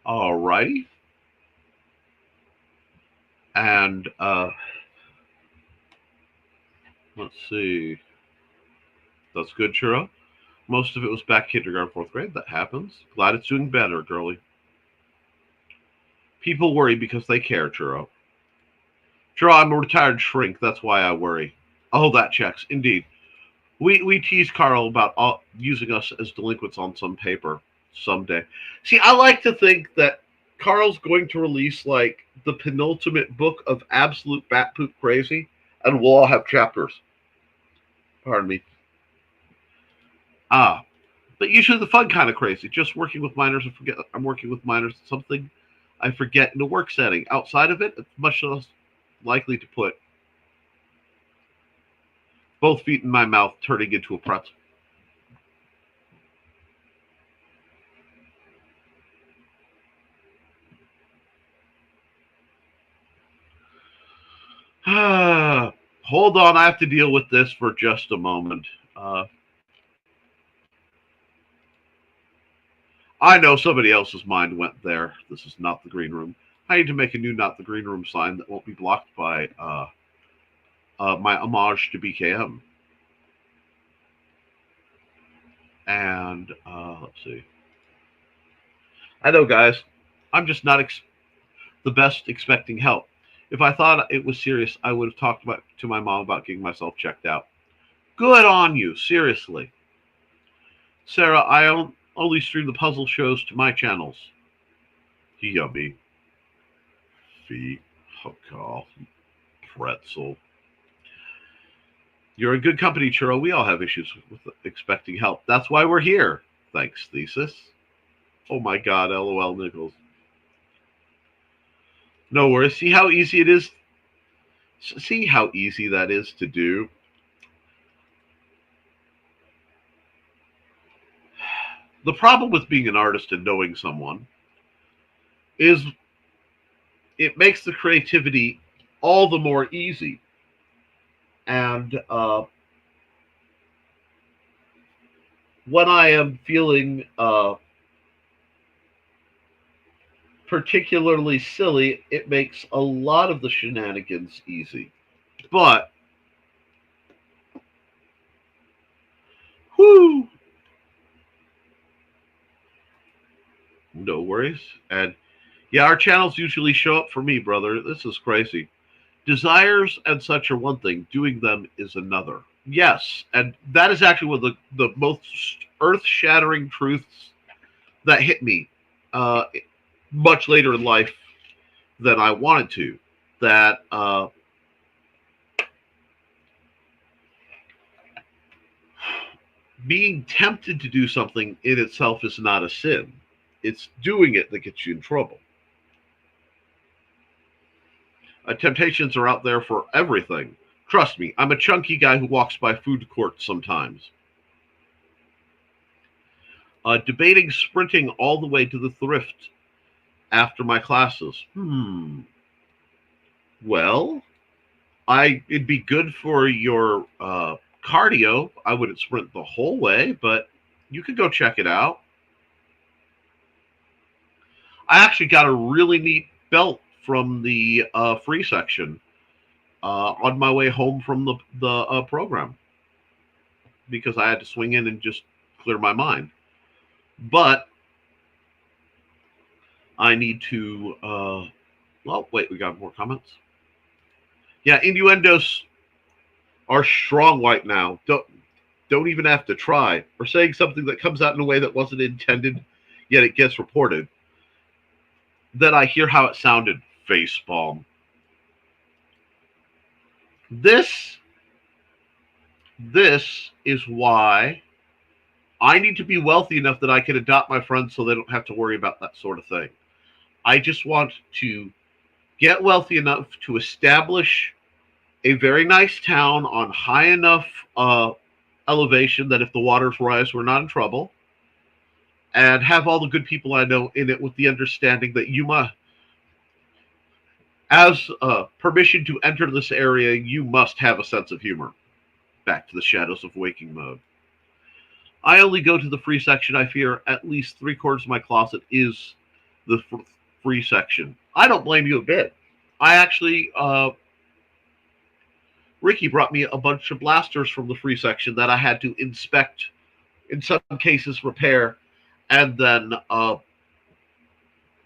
Alrighty. And let's see. That's good, Churro. Most of it was back kindergarten, fourth grade. That happens. Glad it's doing better, girlie. People worry because they care, Churro. Churro, I'm a retired shrink. That's why I worry. Oh, that checks. Indeed. We tease Carl about using us as delinquents on some paper someday. See, I like to think that Carl's going to release like the penultimate book of absolute bat poop crazy, and we'll all have chapters. Pardon me. But usually the fun kind of crazy. Just working with minors and forget I'm working with minors. Something I forget in a work setting. Outside of it, it's much less likely to put both feet in my mouth, turning into a pretzel. Hold on, I have to deal with this for just a moment. I know somebody else's mind went there. This is not the green room. I need to make a new not the green room sign that won't be blocked by my homage to BKM. And let's see. I know, guys. I'm just not the best expecting help. If I thought it was serious, I would have talked to my mom about getting myself checked out. Good on you, seriously. Sarah, I only stream the puzzle shows to my channels. Yummy. Feet. Oh, pretzel. You're in good company, Churro. We all have issues with expecting help. That's why we're here. Thanks, Thesis. Oh my god, LOL Nichols. No worries. See how easy it is? See how easy that is to do? The problem with being an artist and knowing someone is it makes the creativity all the more easy. And when I am feeling particularly silly, it makes a lot of the shenanigans easy. But, whoo! No worries. And yeah, our channels usually show up for me, brother. This is crazy. Desires and such are one thing. Doing them is another. Yes, and that is actually one of the most earth-shattering truths that hit me much later in life than I wanted to. That being tempted to do something in itself is not a sin. It's doing it that gets you in trouble. Temptations are out there for everything. Trust me, I'm a chunky guy who walks by food courts sometimes. Debating sprinting all the way to the thrift after my classes. Well, it'd be good for your cardio. I wouldn't sprint the whole way, but you could go check it out. I actually got a really neat belt from the free section on my way home from the program because I had to swing in and just clear my mind. But I need to, well, wait, we got more comments. Yeah, innuendos are strong right now. Don't even have to try. Or saying something that comes out in a way that wasn't intended, yet it gets reported. Then I hear how it sounded. Facepalm. This is why I need to be wealthy enough that I can adopt my friends so they don't have to worry about that sort of thing. I just want to get wealthy enough to establish a very nice town on high enough elevation that if the waters rise, we're not in trouble, and have all the good people I know in it with the understanding that you must, as permission to enter this area, you must have a sense of humor. Back to the Shadows of Waking mode. I only go to the free section. I fear at least 3/4 of my closet is the free section. I don't blame you a bit. I actually, Ricky brought me a bunch of blasters from the free section that I had to inspect, in some cases repair, and then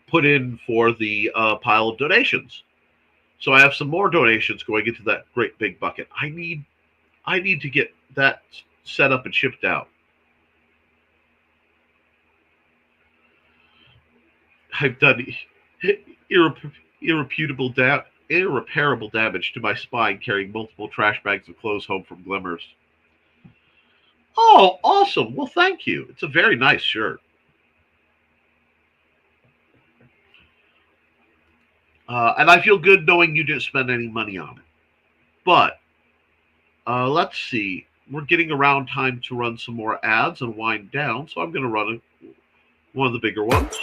put in for the pile of donations. So I have some more donations going into that great big bucket. I need to get that set up and shipped out. I've done irreparable damage to my spine carrying multiple trash bags of clothes home from Glimmers. Oh, awesome. Well, thank you. It's a very nice shirt. And I feel good knowing you didn't spend any money on it. But let's see. We're getting around time to run some more ads and wind down, so I'm going to run one of the bigger ones.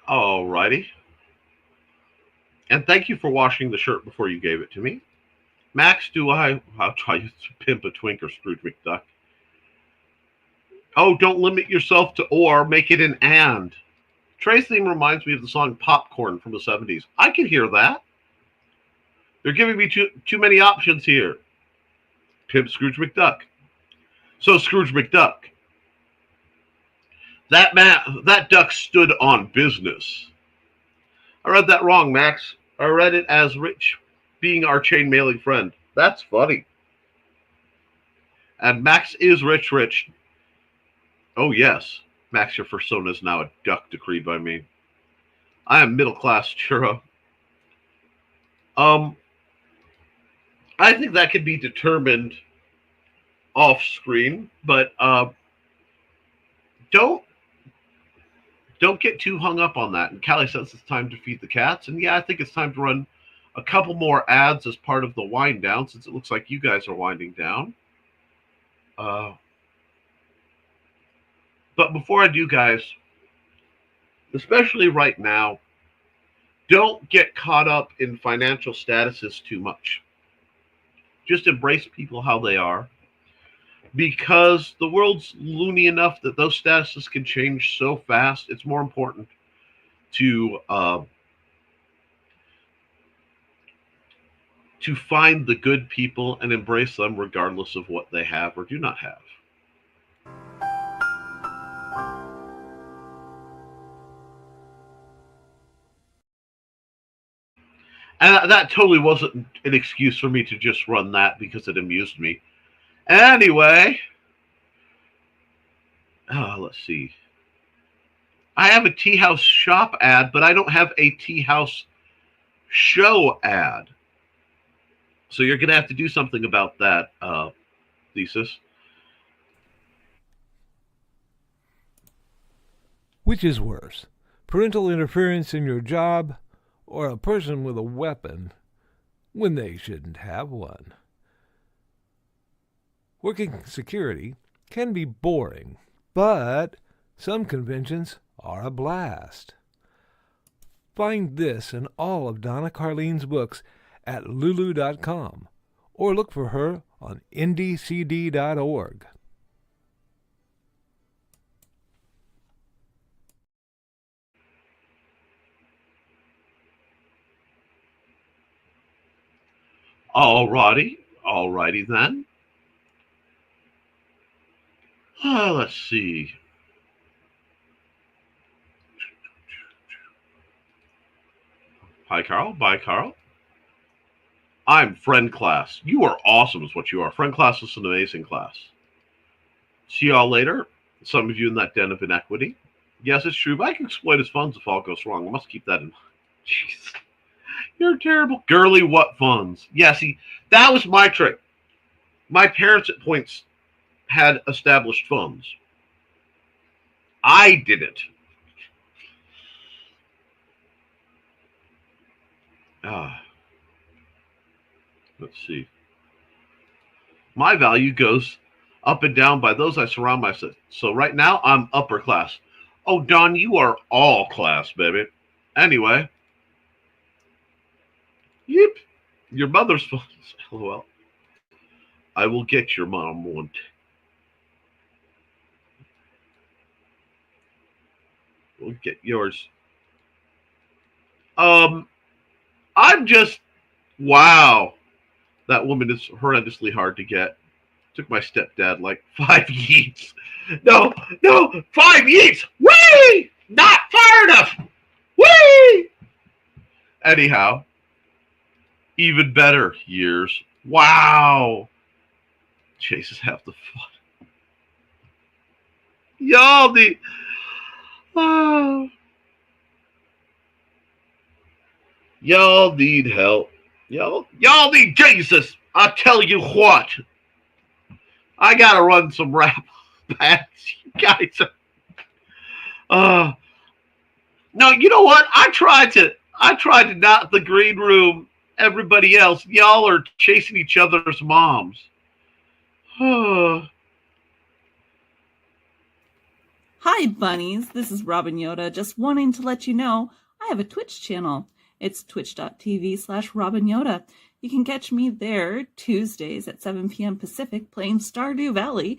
Alrighty. And thank you for washing the shirt before you gave it to me. Max, I'll try to pimp a twink or Scrooge McDuck. Oh, don't limit yourself to or, make it an and. Trey's theme reminds me of the song Popcorn from the 70s. I can hear that. They're giving me too many options here. Pimp Scrooge McDuck. So Scrooge McDuck. That duck stood on business. I read that wrong, Max. I read it as Rich being our chain mailing friend. That's funny. And Max is rich. Oh, yes. Max, your persona is now a duck decreed by me. I am middle class churro. I think that could be determined off screen, but don't get too hung up on that. And Callie says it's time to feed the cats. And yeah, I think it's time to run a couple more ads as part of the wind down, since it looks like you guys are winding down. But before I do, guys, especially right now, don't get caught up in financial statuses too much. Just embrace people how they are, because the world's loony enough that those statuses can change so fast. It's more important to find the good people and embrace them regardless of what they have or do not have. And that totally wasn't an excuse for me to just run that because it amused me. Anyway, let's see. I have a tea house shop ad, but I don't have a tea house show ad. So you're going to have to do something about that, Thesis. Which is worse, parental interference in your job or a person with a weapon when they shouldn't have one? Working security can be boring, but some conventions are a blast. Find this and all of Donna Carlene's books at lulu.com or look for her on indiecd.org. Alrighty then. Let's see. Hi, Carl. Bye, Carl. I'm friend class. You are awesome, is what you are. Friend class is an amazing class. See y'all later. Some of you in that den of inequity. Yes, it's true, but I can exploit his funds if all goes wrong. I must keep that in mind. Jeez. You're terrible. Girly, what funds? Yeah, see, that was my trick. My parents at points had established funds. I didn't. Ah, let's see. My value goes up and down by those I surround myself. So right now, I'm upper class. Oh, Don, you are all class, baby. Anyway, yep, your mother's funds. LOL. I will get your mom one. We'll get yours. Um, I'm just wow. That woman is horrendously hard to get. Took my stepdad like 5 yeets. No, no, 5 yeets. Whee! Not far enough. Whee! Anyhow, even better years. Wow. Chases half the fun. Y'all need. Oh, y'all need help. Y'all need Jesus. I tell you what. I gotta run some rap bands. You guys are. Uh, no, you know what? I tried to not the green room. Everybody else, y'all are chasing each other's moms. Hi, bunnies. This is Robin Yoda. Just wanting to let you know I have a Twitch channel. It's twitch.tv/Robin Yoda. You can catch me there Tuesdays at 7 p.m. Pacific playing Stardew Valley,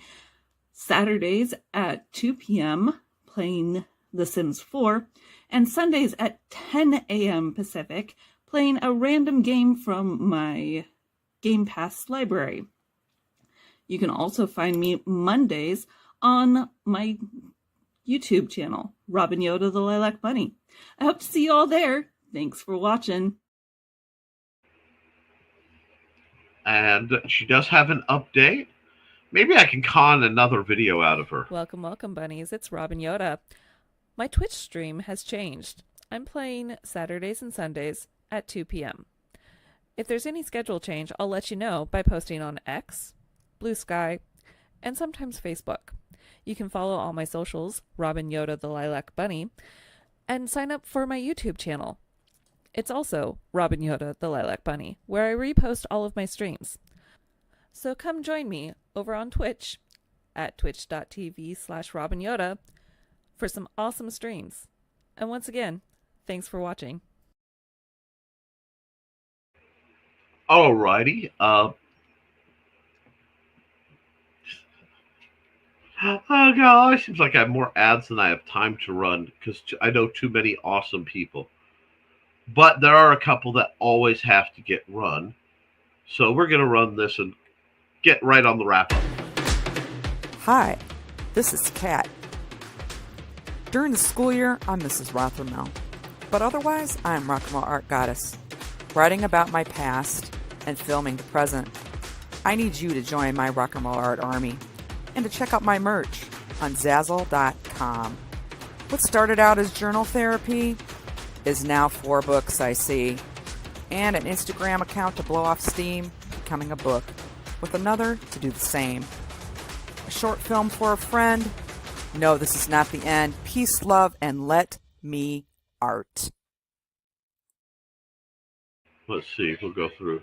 Saturdays at 2 p.m. playing The Sims 4, and Sundays at 10 a.m. Pacific playing a random game from my Game Pass library. You can also find me Mondays on my YouTube channel, Robin Yoda the Lilac Bunny. I hope to see you all there. Thanks for watching. And she does have an update. Maybe I can con another video out of her. Welcome, welcome, bunnies. It's Robin Yoda. My Twitch stream has changed. I'm playing Saturdays and Sundays at 2 p.m. If there's any schedule change, I'll let you know by posting on X, Blue Sky, and sometimes Facebook. You can follow all my socials, Robin Yoda the Lilac Bunny, and sign up for my YouTube channel. It's also Robin Yoda the Lilac Bunny, where I repost all of my streams. So come join me over on Twitch at twitch.tv/Robin Yoda for some awesome streams. And once again, thanks for watching. Alrighty. Oh god, it seems like I have more ads than I have time to run because I know too many awesome people. But there are a couple that always have to get run. So we're going to run this and get right on the wrap up. Hi, this is Kat. During the school year, I'm Mrs. Rothermel. But otherwise, I'm Rock and Roll Art Goddess, writing about my past and filming the present. I need you to join my Rock and Roll Art army and to check out my merch on Zazzle.com. What started out as journal therapy is now 4 books, I see, and an Instagram account to blow off steam, becoming a book, with another to do the same. A short film for a friend. No, this is not the end. Peace, love, and let me art. Let's see, we'll go through.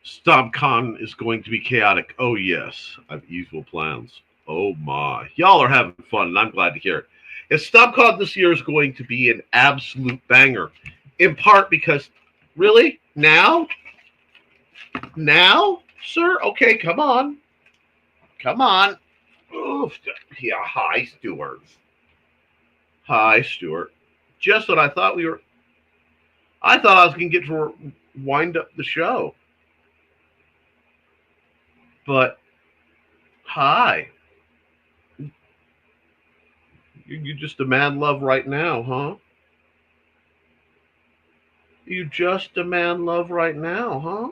StopCon is going to be chaotic. Oh, yes. I have evil plans. Oh, my. Y'all are having fun, and I'm glad to hear it. And StopCon this year is going to be an absolute banger, in part because, really? Now? Now, sir? Okay, come on. Come on. Oof. Yeah, hi, Stuart. Hi, Stuart. Just what I thought we were... I thought I was going to get to wind up the show. But, hi. You just demand love right now, huh? You just demand love right now, huh?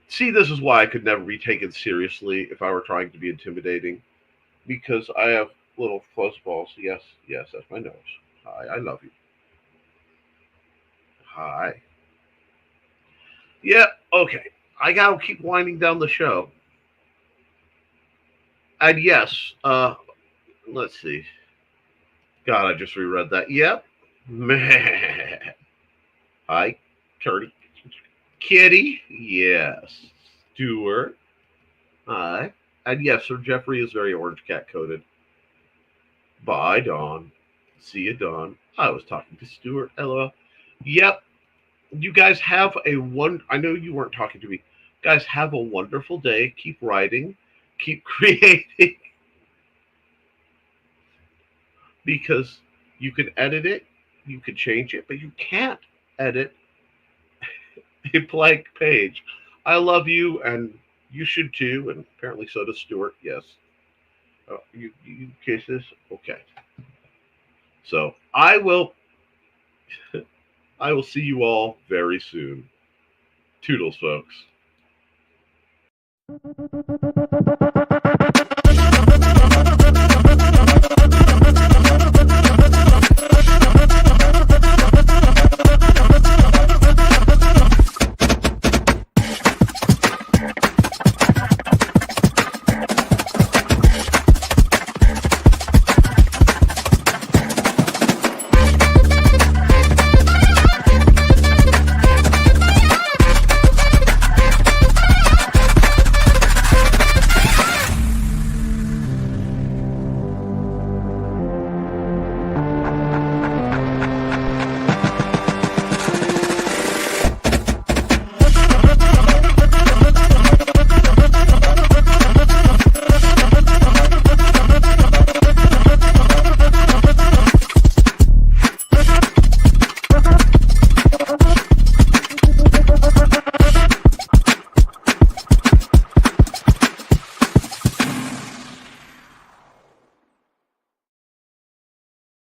See, this is why I could never be taken seriously if I were trying to be intimidating, because I have little fuzzballs. Yes, yes, that's my nose. Hi, I love you. Hi. Yeah, okay. I gotta keep winding down the show. And yes, let's see. God, I just reread that. Yep. Hi, Curdy. Kitty. Yes. Stuart. Hi. And yes, Sir Jeffrey is very orange cat coated. Bye, Dawn. See you, Dawn. I was talking to Stuart. LOL. Yep. You guys have a one. I know you weren't talking to me. Guys, have a wonderful day. Keep writing. Keep creating. Because you can edit it, you can change it, but you can't edit a blank page. I love you, and you should too, and apparently so does Stuart. Yes. You kisses? Okay. So I will see you all very soon. Toodles, folks.